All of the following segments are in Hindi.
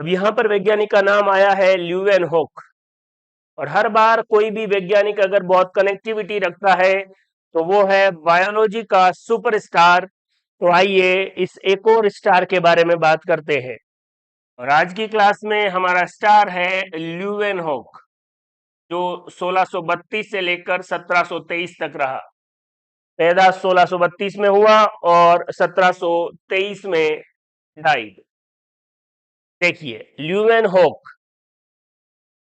अब यहाँ पर वैज्ञानिक का नाम आया है ल्यूवेनहोक। और हर बार कोई भी वैज्ञानिक अगर बहुत कनेक्टिविटी रखता है तो वो है बायोलॉजी का सुपरस्टार। तो आइए इस एक और स्टार के बारे में बात करते हैं। और आज की क्लास में हमारा स्टार है ल्यूवेनहोक, जो 1632 से लेकर 1723 तक रहा। पैदा 1632 में हुआ और 1723 में डाइड। देखिए, ल्यूवेनहोक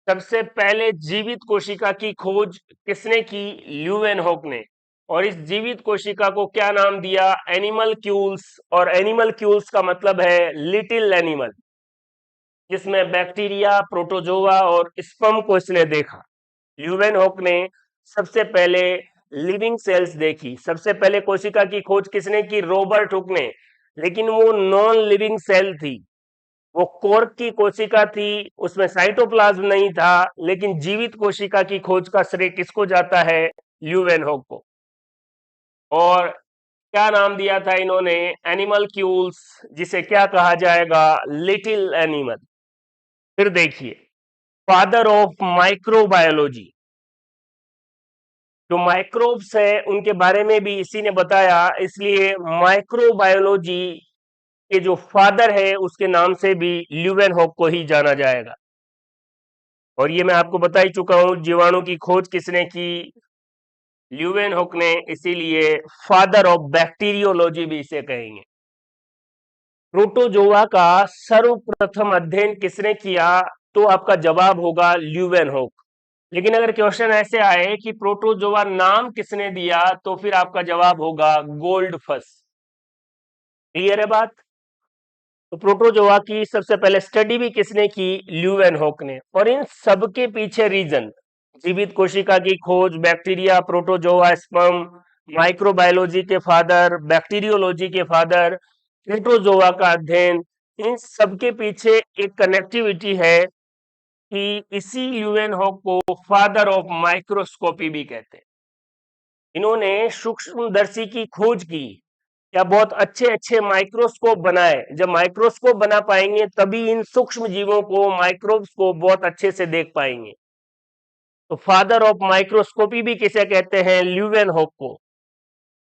सबसे पहले जीवित कोशिका की खोज किसने की? ल्यूवेनहोक ने। और इस जीवित कोशिका को क्या नाम दिया? एनिमलक्यूल्स। और एनिमलक्यूल्स का मतलब है लिटिल एनिमल, जिसमें बैक्टीरिया, प्रोटोजोआ और स्पर्म को इसने देखा। ल्यूवेनहोक ने सबसे पहले लिविंग सेल्स देखी। सबसे पहले कोशिका की खोज किसने की? रॉबर्ट हुक ने। लेकिन वो नॉन लिविंग सेल थी, वो कोर्क की कोशिका थी, उसमें साइटोप्लाज्म नहीं था। लेकिन जीवित कोशिका की खोज का श्रेय किसको जाता है? ल्यूवेनहोक को। और क्या नाम दिया था इन्होंने? एनिमलक्यूल्स, जिसे क्या कहा जाएगा? Little animal. फिर देखिए, फादर ऑफ माइक्रोबायोलॉजी। जो माइक्रोब्स है उनके बारे में भी इसी ने बताया, इसलिए माइक्रोबायोलॉजी के जो फादर है उसके नाम से भी ल्यूवेनहोक को ही जाना जाएगा। और ये मैं आपको बता ही चुका हूं, जीवाणु की खोज किसने की? ल्यूवेनहोक ने, इसीलिए फादर ऑफ बैक्टीरियोलॉजी भी इसे कहेंगे। प्रोटोजोआ का सर्वप्रथम अध्ययन किसने किया? तो आपका जवाब होगा ल्यूवेनहोक। लेकिन अगर क्वेश्चन ऐसे आए कि प्रोटोजोआ नाम किसने दिया, तो फिर आपका जवाब होगा गोल्डफस। क्लियर है बात? तो प्रोटोजोआ की सबसे पहले स्टडी भी किसने की? ल्यूवेनहोक ने। और इन सबके पीछे रीजन, जीवित कोशिका की खोज, बैक्टीरिया, प्रोटोजोआ, स्पर्म, माइक्रोबायोलॉजी के फादर, बैक्टीरियोलॉजी के फादर, प्रोटोजोआ का अध्ययन, इन सबके पीछे एक कनेक्टिविटी है कि इसी ल्यूवेनहोक को फादर ऑफ माइक्रोस्कोपी भी कहते हैं। इन्होंने सूक्ष्मदर्शी की खोज की, या बहुत अच्छे अच्छे माइक्रोस्कोप बनाए। जब माइक्रोस्कोप बना पाएंगे तभी इन सूक्ष्म जीवों को, माइक्रोब्स को बहुत अच्छे से देख पाएंगे। तो फादर ऑफ माइक्रोस्कोपी भी किसे कहते हैं? ल्यूवेनहोक को।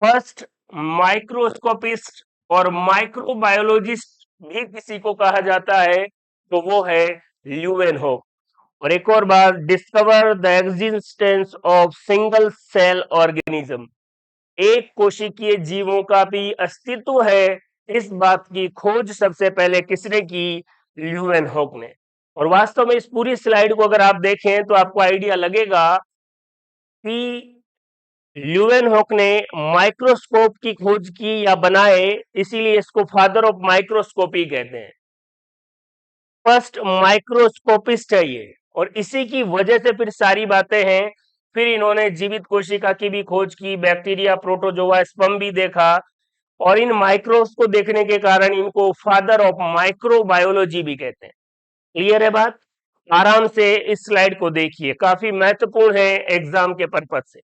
फर्स्ट माइक्रोस्कोपिस्ट और माइक्रोबायोलॉजिस्ट भी किसी को कहा जाता है, तो वो है ल्यूवेनहोक। और एक और बात, discover the existence of single cell organism. एक कोशिकीय जीवों का भी अस्तित्व है, इस बात की खोज सबसे पहले किसने की? ल्यूवेनहोक ने। और वास्तव में इस पूरी स्लाइड को अगर आप देखें तो आपको आइडिया लगेगा कि ल्यूवेनहोक ने माइक्रोस्कोप की खोज की या बनाए, इसीलिए इसको फादर ऑफ माइक्रोस्कोपी कहते हैं। फर्स्ट माइक्रोस्कोपिस्ट है ये, और इसी की वजह से फिर सारी बातें हैं। फिर इन्होंने जीवित कोशिका की भी खोज की, बैक्टीरिया, प्रोटोजोआ, स्पर्म भी देखा। और इन माइक्रोब्स को देखने के कारण इनको फादर ऑफ माइक्रोबायोलॉजी भी कहते हैं। क्लियर है बात? आराम से इस स्लाइड को देखिए, काफी महत्वपूर्ण है एग्जाम के पर्पज से।